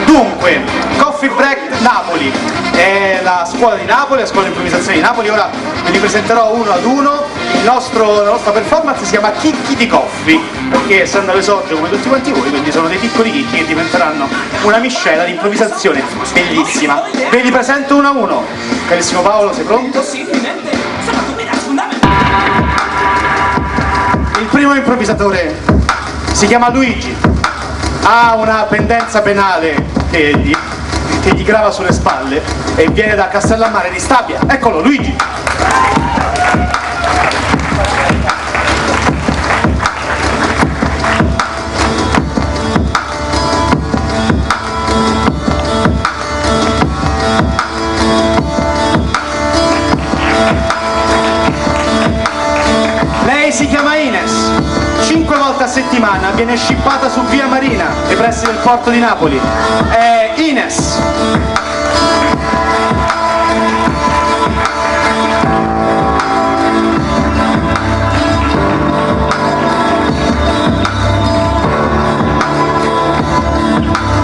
Dunque, Coffee Break Napoli è la scuola di Napoli, la scuola di improvvisazione di Napoli. Ora ve li presenterò uno ad uno. La nostra performance si chiama Chicchi di Coffee, perché essendo all'esordio come tutti quanti voi, quindi sono dei piccoli chicchi che diventeranno una miscela di improvvisazione bellissima. Ve li presento uno a uno. Carissimo Paolo, sei pronto? Il primo improvvisatore si chiama Luigi, ha una pendenza penale che gli grava sulle spalle e viene da Castellammare di Stabia. Eccolo, Luigi! Lei si chiama Ines, 5 volte a settimana viene scippata su Via Marina, nei pressi del porto di Napoli. È Ines.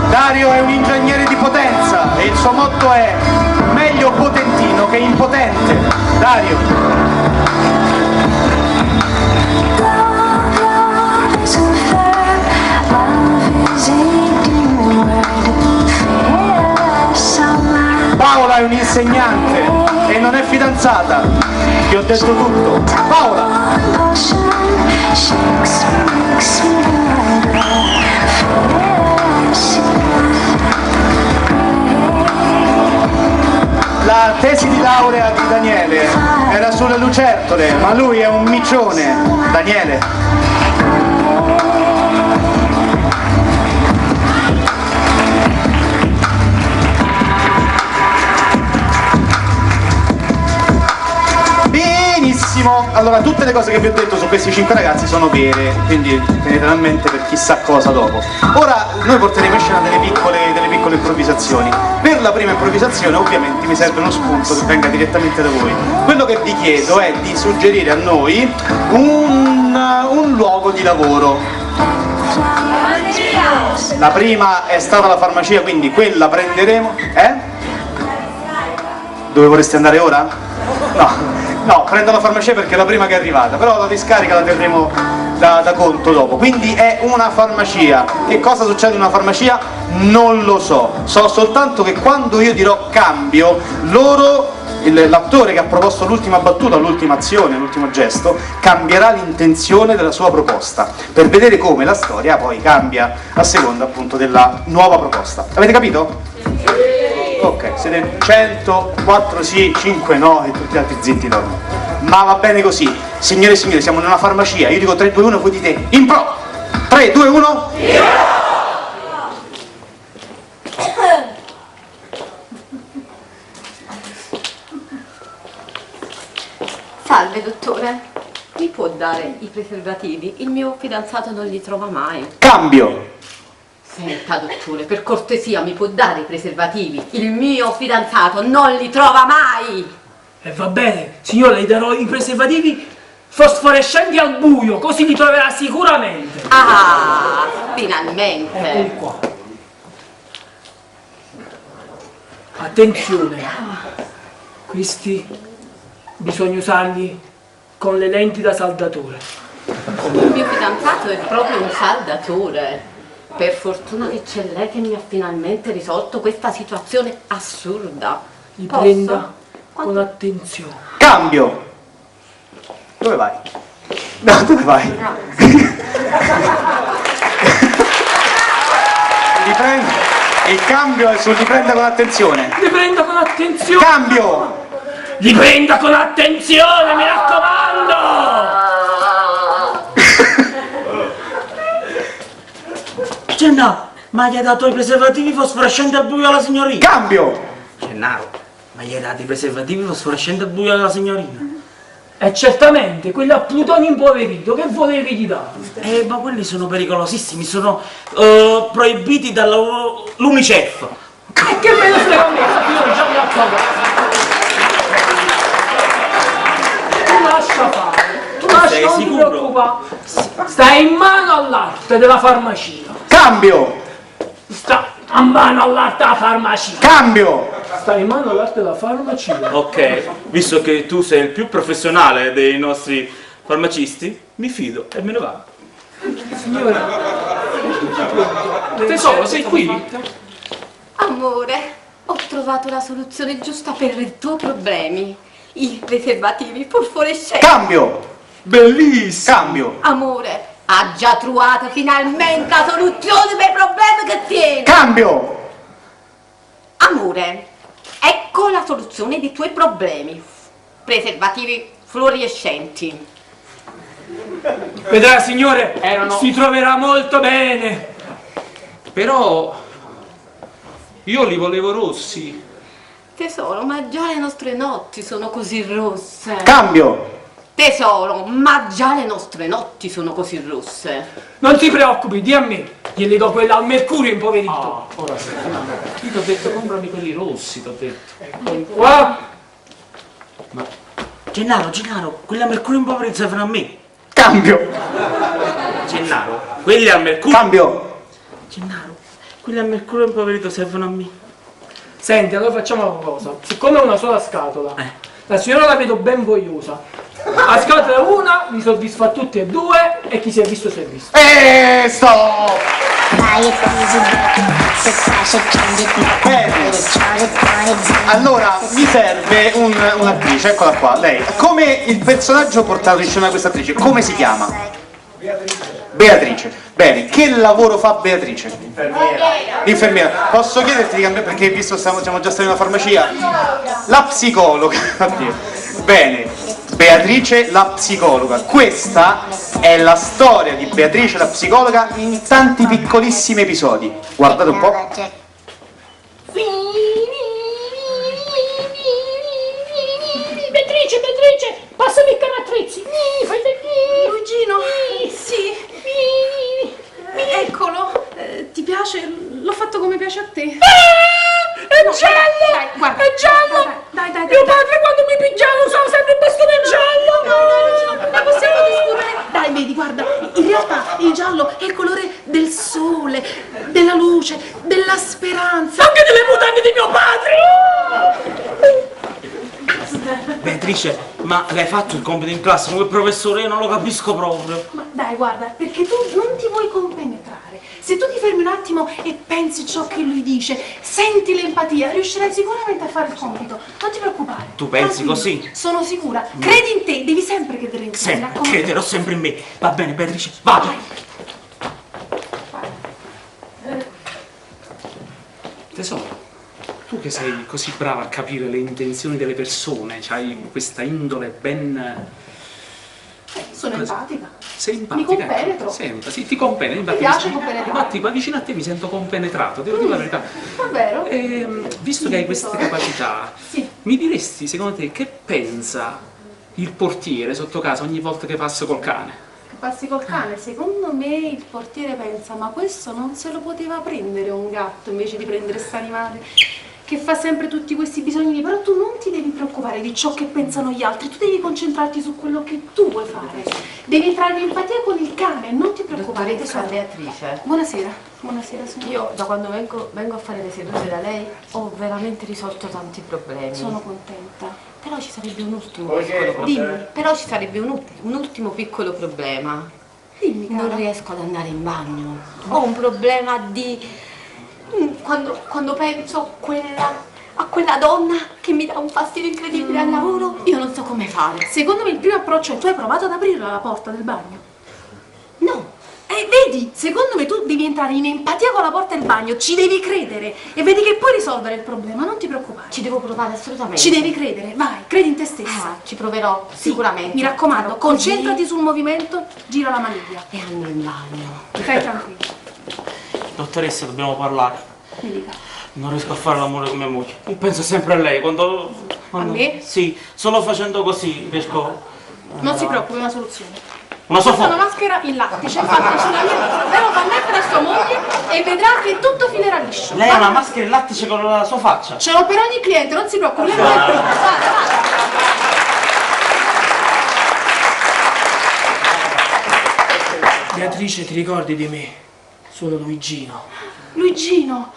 Dario è un ingegnere di potenza e il suo motto è meglio potentino che impotente. Dario. Paola è un insegnante e non è fidanzata. Ti ho detto tutto. Paola! La tesi di laurea di Daniele era sulle lucertole, ma lui è un micione. Daniele. Allora, tutte le cose che vi ho detto su questi 5 ragazzi sono vere, quindi tenetele a mente per chissà cosa dopo. Ora noi porteremo in scena delle piccole improvvisazioni. Per la prima improvvisazione ovviamente mi serve uno spunto che venga direttamente da voi. Quello che vi chiedo è di suggerire a noi un luogo di lavoro. La prima è stata la farmacia, quindi quella prenderemo. Dove vorreste andare ora? No, prendo la farmacia perché è la prima che è arrivata, però la discarica la terremo da conto dopo. Quindi è una farmacia. Che cosa succede in una farmacia? Non lo so. So soltanto che quando io dirò cambio, l'attore che ha proposto l'ultima battuta, l'ultima azione, l'ultimo gesto, cambierà l'intenzione della sua proposta, per vedere come la storia poi cambia a seconda appunto della nuova proposta. Avete capito? Ok, siete 100, 4 sì, 5 no e tutti gli altri zitti dormono. Ma va bene così. Signore e signori, siamo in una farmacia. Io dico 3, 2, 1, voi dite impro. 3, 2, 1. Salve dottore, mi può dare i preservativi? Il mio fidanzato non li trova mai. Cambio. Senta dottore, per cortesia mi può dare i preservativi? Il mio fidanzato non li trova mai! E va bene, signore, le darò i preservativi fosforescenti al buio, così li troverà sicuramente. Ah, finalmente! Eccoli qua. Attenzione, questi bisogna usarli con le lenti da saldatore. Il mio fidanzato è proprio un saldatore. Per fortuna che c'è lei che mi ha finalmente risolto questa situazione assurda. Li prenda con attenzione. Cambio! Dove vai? No, dove vai? Il cambio è sul li prenda con attenzione. Li prenda con attenzione! Cambio! Li prenda con attenzione, mi raccomando! Gennaro, ma gli hai dato i preservativi fosforescenti al buio alla signorina? Cambio! Gennaro, ma gli hai dato i preservativi fosforescenti al buio alla signorina? E certamente, quelli a plutonio impoverito, che volevi che gli dare? Ma quelli sono pericolosissimi, sono proibiti dall'Unicef. E che me ne frega a me, io già mi ho pagato. Tu lascia fare, tu lascia, non ti preoccupare. Stai in mano all'arte della farmacia. Cambio! Sta a mano all'arte della farmacia. Cambio! Sta in mano all'arte della farmacia. Ok, visto che tu sei il più professionale dei nostri farmacisti, mi fido e me ne vado. Signore, tesoro, sei qui? Amore, ho trovato la soluzione giusta per i tuoi problemi. I preservativi fosforescenti. Cambio! Bellissimo! Cambio! Amore, ha già trovato finalmente la soluzione per i problemi che tieni. Cambio! Amore, ecco la soluzione dei tuoi problemi. Preservativi fluorescenti. Vedrà, signore, Erano- si troverà molto bene. Però io li volevo rossi. Tesoro, ma già le nostre notti sono così rosse. Cambio! Tesoro, ma già le nostre notti sono così rosse. Non ti preoccupi, di a me. Glieli do quella al mercurio impoverito. Ah, ora sì. Io ti ho detto comprami quelli rossi, ti ho detto. Qua. Gennaro, quella mercurio impoverito servono a me. Cambio! Gennaro, quelli al mercurio. Cambio! Gennaro, quella mercurio impoverito servono a me. Senti, allora facciamo una cosa. Siccome è una sola scatola, la signora la vedo ben vogliosa. A scatola una vi soddisfa tutti e due e chi si è visto si è visto. E stop! Bene. Allora, mi serve un'attrice, eccola qua, lei. Come il personaggio portato in scena da questa attrice, come si chiama? Beatrice. Bene, che lavoro fa Beatrice? Infermiera. Posso chiederti di cambiare, perché visto siamo già stati in una farmacia? La psicologa. Oddio. Bene, Beatrice la psicologa. Questa è la storia di Beatrice la psicologa in tanti piccolissimi episodi. Guardate un po'. Beatrice, passami il canattrezzi. Fai Luigino? Sì. Eccolo. Ti piace? L'ho fatto come piace a te. È giallo! Dai, guarda. È giallo! Dai. Mio padre quando mi pigiava usava sempre il bastone giallo! Ma possiamo discutere? Dai, vedi, guarda, in realtà il giallo è il colore del sole, della luce, della speranza. Anche delle mutande di mio padre! Beatrice, ma l'hai fatto il compito in classe con quel professore? Io non lo capisco proprio. Ma dai, guarda, perché tu non ti vuoi compenetrare. Se tu ti fermi un attimo e pensi ciò che lui dice, senti l'empatia, riuscirai sicuramente a fare il compito. Non ti preoccupare. Tu pensi Tranquillo. così? Sono sicura. Credi in te, devi sempre credere in te. mi Sempre, raccomando. crederò sempre in me. Va bene, Beatrice, vado. Tesoro, tu che sei così brava a capire le intenzioni delle persone, hai questa indole ben... Sono empatica. Sei empatica. Mi compenetro. Senta, sì, ti compenetri. Mi piace compenetrare. Infatti qua vicino a te mi sento compenetrato, devo dire la verità. Davvero? Visto che hai queste capacità, Sì. mi diresti, secondo te, che pensa il portiere sotto casa ogni volta che passa col cane? Passi col cane, secondo me il portiere pensa, ma questo non se lo poteva prendere un gatto invece di prendere sta animale che fa sempre tutti questi bisogni, però tu non ti devi preoccupare di ciò che pensano gli altri, tu devi concentrarti su quello che tu vuoi fare, devi entrare in empatia con il cane, non ti preoccupare. Dottoressa Beatrice, Buonasera, buonasera signora. io da quando vengo a fare le sedute da lei ho veramente risolto tanti problemi. Sono contenta. Però ci sarebbe un ultimo piccolo problema. Però ci sarebbe un ultimo piccolo problema. Dimmi, cara. Non riesco ad andare in bagno. Ho un problema di... Quando penso a quella donna che mi dà un fastidio incredibile al lavoro, io non so come fare. Secondo me il primo approccio è tu hai provato ad aprirla la porta del bagno? No, Vedi, secondo me tu devi entrare in empatia con la porta del bagno, ci devi credere e vedi che puoi risolvere il problema, non ti preoccupare. ci devo provare assolutamente. Ci devi credere, vai, credi in te stessa. Ah, ci proverò, Sì, sicuramente. mi raccomando, Farò così concentrati sul movimento, gira la maniglia. e andrò in bagno. Stai tranquillo, Dottoressa, dobbiamo parlare. mi dica. Non riesco a fare l'amore con mia moglie. Io penso sempre a lei quando... A me? Sì, solo facendo così riesco... Non si preoccupi, è una soluzione. Una Questa è sofa... una maschera in lattice fatta sulla mia vita, però fa mettere a sua moglie e vedrà che tutto filerà liscio. Lei ha Va? una maschera in lattice con la sua faccia. Ce l'ho per ogni cliente, non si preoccupi, lei va prima. Beatrice, ti ricordi di me? Sono Luigino. Luigino,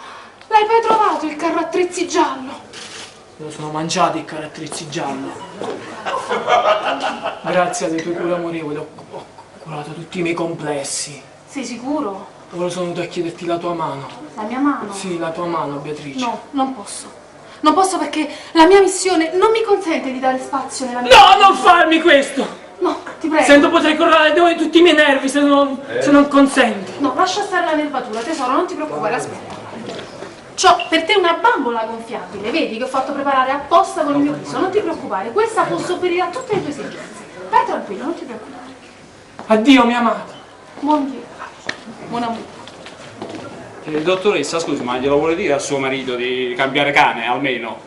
L'hai mai trovato il carro attrezzi giallo? Me lo sono mangiato il caratterizzi giallo. Grazie alle tue cure amorevoli ho curato tutti i miei complessi. Sei sicuro? Ora sono venuto a chiederti la tua mano. La mia mano? Sì, la tua mano, Beatrice. No, non posso. Non posso perché la mia missione non mi consente di dare spazio nella mia... No, non farmi questo! No, ti prego. Sento potrei correre dove tutti i miei nervi se non consenti. No, lascia stare la nervatura, tesoro, non ti preoccupare, aspetta. C'ho per te una bambola gonfiabile, vedi che ho fatto preparare apposta con il mio riso, non ti preoccupare, questa può sopperire a tutte le tue esigenze. Vai tranquillo, non ti preoccupare. Addio, mia amata. Buon Dio. Buon amore. Dottoressa, scusi, ma glielo vuole dire a suo marito di cambiare cane, almeno?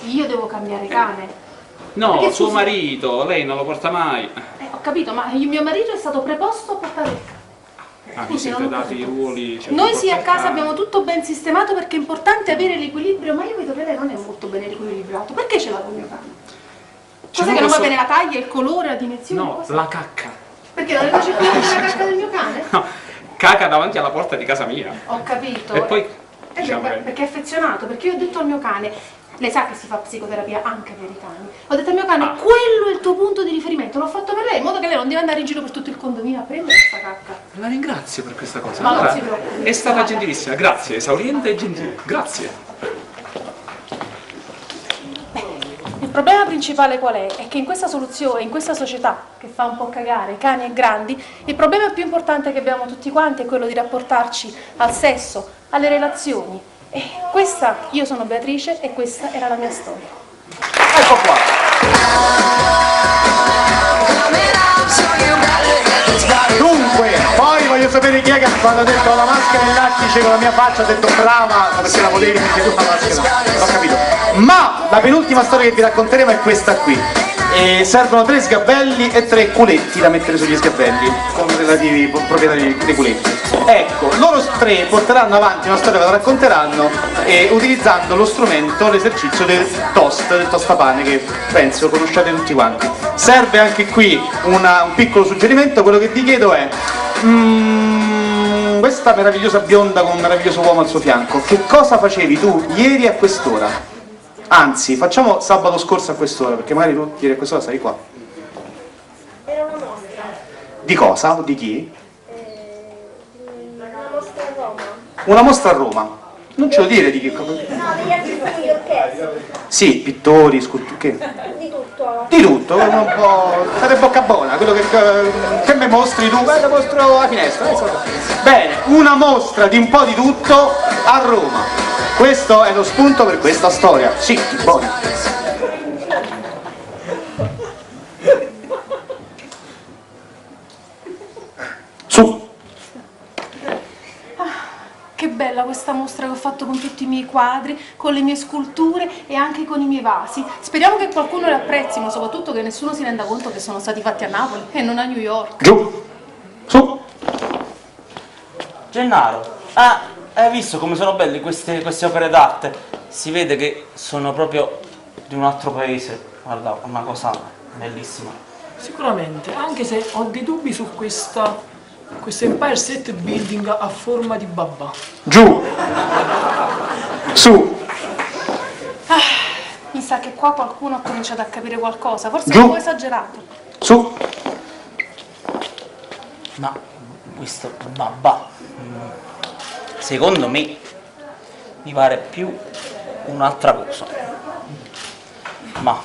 Io devo cambiare cane. No, Perché, suo scusi? marito, lei non lo porta mai. Ho capito, ma mio marito è stato preposto a portare il cane. Ah, vi Scusi, siete non ho dati i capito. ruoli. Cioè, Noi chi sì, a porta il casa cane. abbiamo tutto ben sistemato perché è importante avere l'equilibrio, ma io vedo che lei non è molto ben equilibrato. Perché ce l'ha con il mio cane? Cioè, Cos'è che non va posso- bene la taglia, il colore, la dimensione? No, Cos'è? la cacca. Perché non le piace più la cacca del mio cane? No, caca davanti alla porta di casa mia. Ho capito. E poi, beh, diciamo che- perché è affezionato, perché io ho detto al mio cane, lei sa che si fa psicoterapia anche per i cani. Ho detto al mio cane, quello è il tuo punto di riferimento, l'ho fatto per lei, in modo che lei non deve andare in giro per tutto il condominio a prendere questa cacca. La ringrazio per questa cosa. Ma non Allora, si preoccupi. è stata Guarda. gentilissima, grazie, esauriente e gentile. Grazie. Il problema principale qual è? È che in questa soluzione, in questa società che fa un po' cagare cani e grandi, il problema più importante che abbiamo tutti quanti è quello di rapportarci al sesso, alle relazioni. E questa, io sono Beatrice e questa era la mia storia. Ecco qua. Dunque, poi voglio sapere chi è che quando ha detto la maschera in lattice con la mia faccia ha detto brava, perché la potevi mettere tu la maschera, ho capito. Ma la penultima storia che vi racconteremo è questa qui. E servono 3 sgabelli e 3 culetti da mettere sugli sgabelli, con relativi proprietari dei culetti. Ecco, loro 3 porteranno avanti una storia che la racconteranno utilizzando lo strumento, l'esercizio del toast, del tostapane, che penso conosciate tutti quanti. Serve anche qui un piccolo suggerimento, quello che vi chiedo è questa meravigliosa bionda con un meraviglioso uomo al suo fianco, che cosa facevi tu ieri a quest'ora? Anzi, facciamo sabato scorso a quest'ora, perché magari tu ieri a quest'ora stai qua. Era una mostra, Di cosa? O di chi? una mostra a Roma. Una mostra a Roma. Non ce lo dire di che cosa. No, degli artisti newyorkesi, Sì, pittori, scultori, che? di tutto. Di tutto, un po'. Fate bocca buona, quello che mi mostri tu, guarda, mostro la finestra. Bene, una mostra di un po' di tutto a Roma. Questo è lo spunto per questa storia. Sì, buona. Su. Che bella questa mostra che ho fatto con tutti i miei quadri, con le mie sculture e anche con i miei vasi. Speriamo che qualcuno li apprezzi, ma soprattutto che nessuno si renda conto che sono stati fatti a Napoli e non a New York. Giù. Su. Gennaro, hai visto come sono belle queste opere d'arte? Si vede che sono proprio di un altro paese. Guarda, una cosa bellissima. Sicuramente, anche se ho dei dubbi su questo Empire State Building a forma di babà. Giù. Su. Mi sa che qua qualcuno ha cominciato a capire qualcosa, forse è Giù. un po' esagerato. Su. Ma questo babà, secondo me, mi pare più un'altra cosa. Ma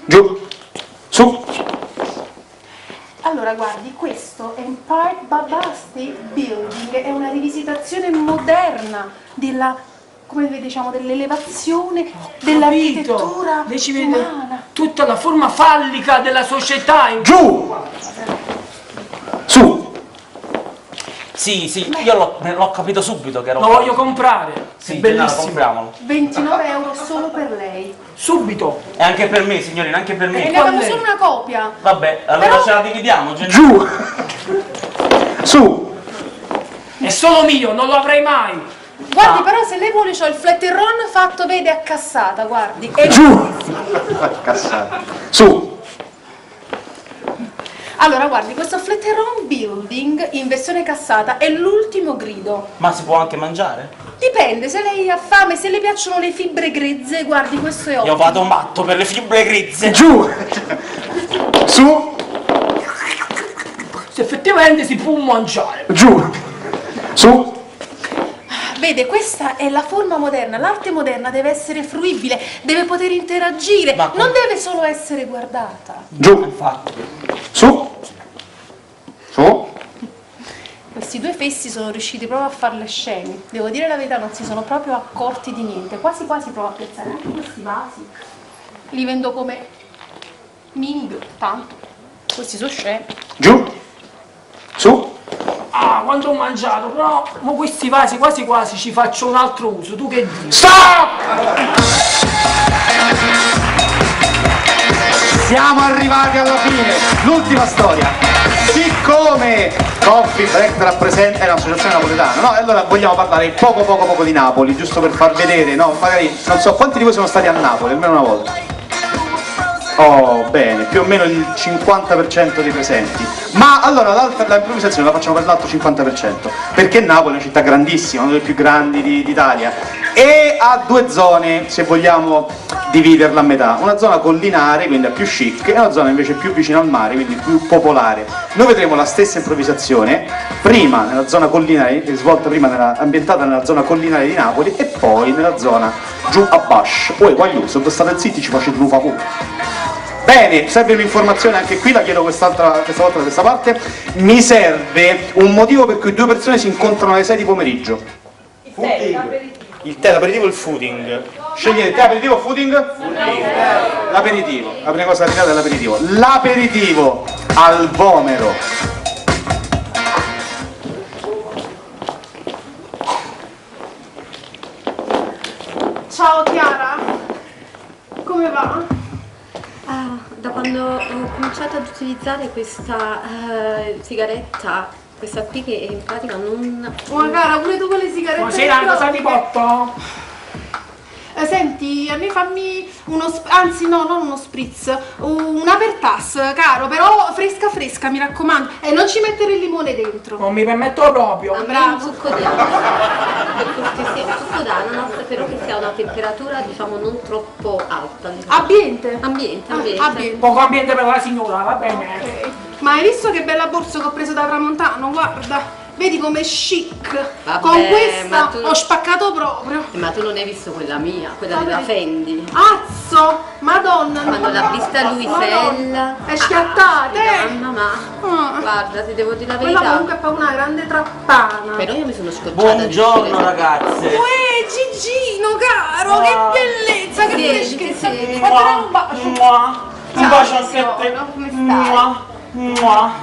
Giù. Su. Allora, guardi, questo Empire Baba State Building è una rivisitazione moderna della, come diciamo, dell'elevazione dell'architettura Lei ci vede umana. tutta la forma fallica della società. Giù. Su. sì, io l'ho capito subito che era Lo voglio comprare. Sì, È Gennaro, bellissimo. compriamolo. 29 euro solo per lei. Subito. E anche per me, signorina, anche per E me. ne abbiamo lei? solo una copia. Vabbè, allora Però- ce la dividiamo, Gennaro. Giù. Su. È solo mio, non lo avrei mai. Guardi, però se lei vuole c'ho il flatterron fatto, vede, a cassata, guardi. E Giù. Cassata. Su. allora, guardi, questo flatterron building in versione cassata è l'ultimo grido. Ma si può anche mangiare? Dipende, se lei ha fame, se le piacciono le fibre grezze, guardi, questo è ottimo. Io vado matto per le fibre grezze. Giù! Su! Se effettivamente si può mangiare. Giù! Su! Vede, questa è la forma moderna, l'arte moderna deve essere fruibile, deve poter interagire, Ma non deve solo essere guardata. Giù! Infatti. Su! Su! Questi due fessi sono riusciti proprio a farle scemi. Devo dire la verità, non si sono proprio accorti di niente. Quasi quasi provo a piazzare anche questi vasi. Li vendo come Ming, tanto. Questi sono scemi. Giù! Su! Ah, quando ho mangiato, però mo questi vasi quasi quasi ci faccio un altro uso. Tu che dici? Stop! Siamo arrivati alla fine, l'ultima storia. Siccome Coffee Break rappresenta è un'associazione napoletana, no? E allora vogliamo parlare poco di Napoli, giusto per far vedere, no? Magari, non so, quanti di voi sono stati a Napoli, almeno una volta? Oh, bene, più o meno il 50% dei presenti. Ma allora la improvvisazione la facciamo per l'altro 50%, perché Napoli è una città grandissima, una delle più grandi d'Italia, e ha due zone, se vogliamo dividerla a metà. Una zona collinare, quindi più chic, e una zona invece più vicina al mare, quindi più popolare. Noi vedremo la stessa improvvisazione, prima nella zona collinare, svolta prima ambientata nella zona collinare di Napoli, e poi nella zona giù a Bash. Poi quando state zitti ci facete un favore. Bene, serve un'informazione anche qui, la chiedo questa volta da questa parte. Mi serve un motivo per cui due persone si incontrano alle 6 di pomeriggio. Il tè, l'aperitivo e il fooding. Scegliete tè, aperitivo o fooding? L'aperitivo. La prima cosa da tirare è l'aperitivo. L'aperitivo al Vomero. Ciao Chiara, come va? Ah, da quando ho cominciato ad utilizzare questa sigaretta, questa qui che in pratica non... Oh cara, pure tu con le sigarette Buonasera, cosa ti elettroniche? porto? Senti, a me fammi anzi no, non uno spritz, una per tas, caro, però fresca, mi raccomando. E non ci mettere il limone dentro. Non mi permetto proprio. A me un succo d'acqua, per cortesia, un succo d'ananas, però che sia a una temperatura diciamo non troppo alta. Diciamo. Ambiente? Ambiente. Ambiente. Poco ambiente per la signora, va bene. Ok. Ma hai visto che bella borsa che ho preso da Tramontano? Guarda. Vedi com'è chic. Vabbè, Con questa ma tu- ho spaccato proprio. Ma tu non hai visto quella mia, quella Vabbè. della Fendi. Azzo! Madonna! Quando l'ha vista Luisella. È schiattata, Mamma, Ah. guarda, ti devo dire la Quella verità. comunque è proprio una grande trappana. Però io mi sono scocciata Buongiorno di uscire. ragazze. Uè, Gigino, caro, Ah. che bellezza, che Sì, freschezza. sì. Fatene un bacio. Un bacio anche a te. Come stai?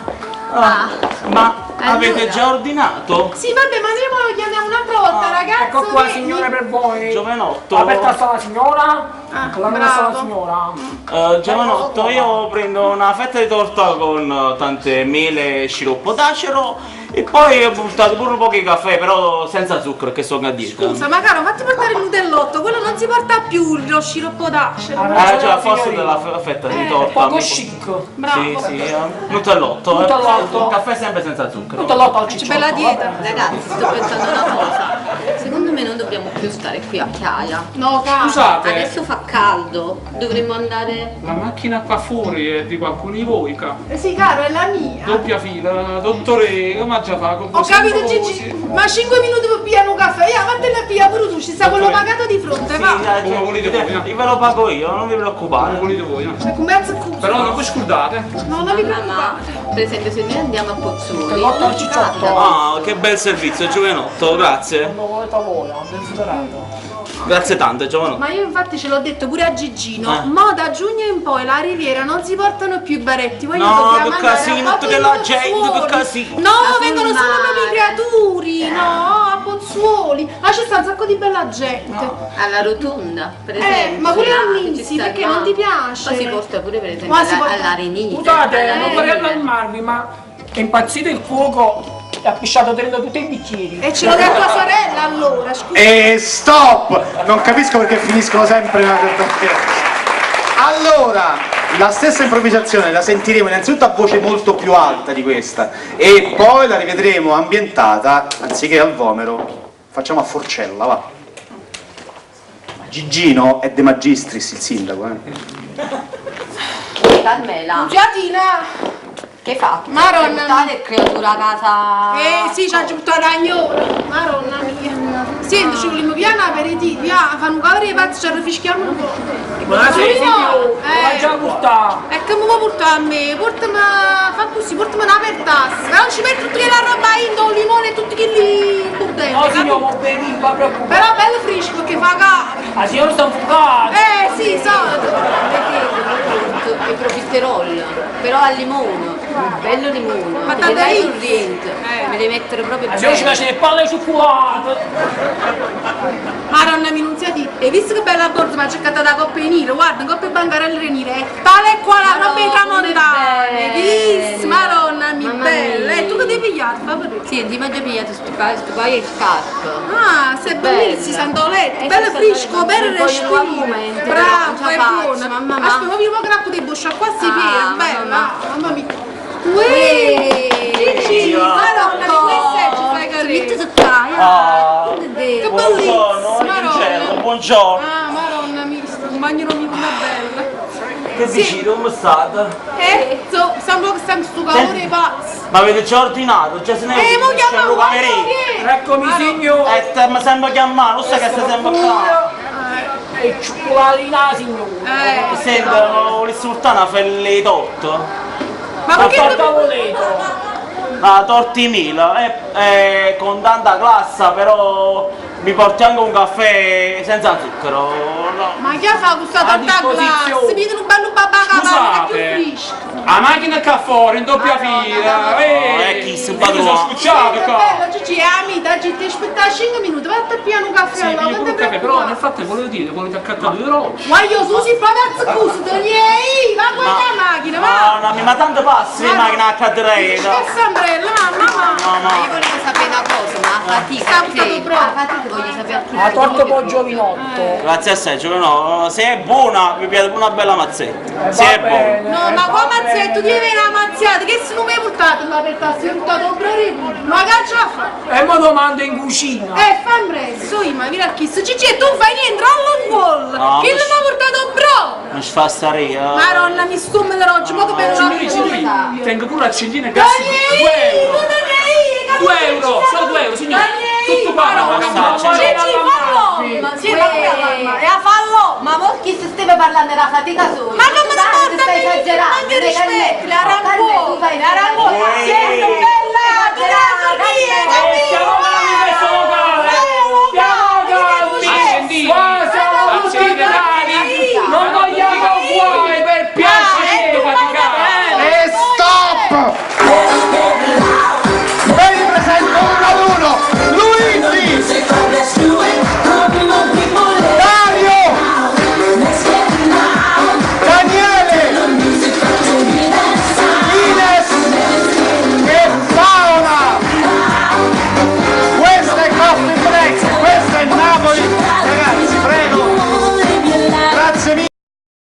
Ma avete allora. già ordinato? Sì, vabbè, ma andiamo, lo chiamiamo un'altra volta, ragazzo. Ecco qua vieni. signore per voi. Giovenotto. Aperta sta la signora. Ah, La mia sta la bravo. signora. Giovanotto, io prendo una fetta di torta con tante mele e sciroppo d'acero e poi ho buttato pure un po' di caffè, però senza zucchero, che sono a dieta. Scusa, ma caro, fatti portare il nutellotto, quello non si porta più lo sciroppo d'acero. Ah, Cioè, forse signorina. della fetta di torta. Poco mi- chic. Bravo. Sì, nutellotto. Nutellotto. Caffè sempre senza zucchero. Tutto l'otto al C'è cicciotto. bella dieta. Ragazzi, sto pensando una cosa. Secondo me non dobbiamo più stare qui a Chiaia. No, caro. Scusate, Adesso fa caldo, dovremmo andare. la macchina qua fuori è di qualcuno di voi, ca? Sì, caro, è la mia. Doppia fila, dottore, come già fa? Con Ho capito, Gigi, ma 5 minuti per pigliare un caffè, vattene a pigliare pure tu, ci sta quello pagato di fronte, va. Come volete voi, no? Io ve lo pago io, non vi preoccupate. Come volete voi, no? Cioè, come accusa? Però non vi scordate. No, non vi Ma, preoccupate. per esempio, se noi andiamo a Pozzuoli. L'otto al cicciotto. Ah, che bel servizio, Giovenotto, grazie. Non volete voi, desiderato. Grazie tante, Giovanotto. Ma io infatti ce l'ho detto pure a Gigino, Eh. mo da giugno in poi la Riviera non si portano più i baretti, voi No, dobbiamo che andare casino, a tutta la Pozzuoli. gente, che casino. No, Ma vengono sul solo mare. proprio i creaturi, no, a Pozzuoli. Ma c'è sta un sacco di bella gente. Alla rotonda, per esempio. Ma pure là, a che Minzi, ci sta perché là. non ti piace? Ma si porta pure per esempio Ma si porta- all'Arenina. Scusate, non vorrei allarmarvi, ma è impazzito il fuoco e ha pisciato dentro tutti i bicchieri. E ce l'ho da tua sorella allora, scusa. E stop! Non capisco perché finiscono sempre Allora, la stessa improvvisazione la sentiremo innanzitutto a voce molto più alta di questa e poi la rivedremo ambientata, anziché al Vomero, Facciamo a Forcella, va. Gigino è De Magistris il sindaco, Carmela, Giatina! che hai fatto? Maronna Portare creatura a casa. Sì, ci ha buttato la gnora. Maronna mia. Senti, ci vogliamo piano aperitivi, fanno un cavolo di pazzi, ci rifischiamo un po'. Buonasera, Sì, no. signor. L'ha già portato. E che mi può portare a me? Portami, fa così, portami una apertassi. Ma non ci metti tutti la roba indo, il limone e tutti quelli buttenti. No, signor, non bevi, va preoccupare. Però bello fresco perché fa caldo. La signora sta infuocata. Sì, so. Il profiterol, però al limone, un bello limone. Ma Te dai, sul rientro, me devi mettere proprio La signora ci bene. piace le palle cioccolate. Maronna minunziati, hai visto che bella borsa mi ha cercata da Coppa in Nero? Guarda, Coppa in Bancarelle Nere, è tale e quale la roba di tramontane, hai visto? Maronna mia Mamma bella, mia. e tu che devi pigliare? Fa vedere. Sì, di maggio pigliato sto paio di scarpe. Ah, sei bellissima, Santoletto, bello fresco, bello respiro. Bravo, è buona. mamma. Aspetta, ma un grappo di buscia qua si piena, bella, mamma mia. Gigi, Maronna, di queste ci fai Subito carino. sott'aia. Ah, Che buongiorno, bellissima, Angelo, Maronna. buongiorno. Ah, Maronna mia, un bagnolo mio una bella. Che dici, come state? Sembra che stiamo in sto calore Senti. pazzo. Ma avete già ordinato? Già se ne Mo chiama Eccomi, signor. mi sembra chiamare, non sai che stai sempre qua. E cioccolatina, signor. Senta, volessi portare una felle torta? Ma Ma perché porta voleto. Una tortimila, con tanta classe, però mi porti anche un caffè senza zucchero. No. Ma chi ha fatto questa A torta classe? disposizione. Si vede un bello babacà, ma è più Scusate, fresco. la macchina è qua fuori, in doppia fila. chi si Mi sono padrona? scucciato Che qua. bello, Gigi, è amica, Gigi, ti aspetta 5 minuti, vai a piano un caffè Sì, allora, piglio non pure ti un caffè, però preoccupare. nel frattempo volevo dire, volete accattare 2 euro? Guaglio, tu si proprio a scusa, ehi, va con la macchina, va. Madonna, ma tanto passi le macchine a cadretta. Che sambrella, mamma. Ma io volevo sapere una cosa, ma a fatica a te, a fatica voglio sapere a chi. La torta po' giovinotto. Grazie a sé, no, se è buona mi piace una bella mazzetta. Se è buona. No, ma qua mazzetto, ti viene una mazziata, che se non mi hai portato la per si è portato un bravo, ma che ce la fa? E mo domando in cucina. Fa presto, ma vieni a chissà, Gigi, tu fai niente, rollo un No, Chi ma non mi ha portato un bro? Non ci fa stare io. Maronna, mi stumme l'orologio, ma che bello Signori, la tengo pure accendine e gas. Daniele, 2 euro, solo 2 euro, signore. Tutto qua, Maronna, no, Gigi, fallo! Ma Sì, fallo! Ma mo chi si steve parlando della fatica sola? Ma come la porta? stai esagerando? Ma che rispetto, la rancone, Tu fai la rancone, Uè. siete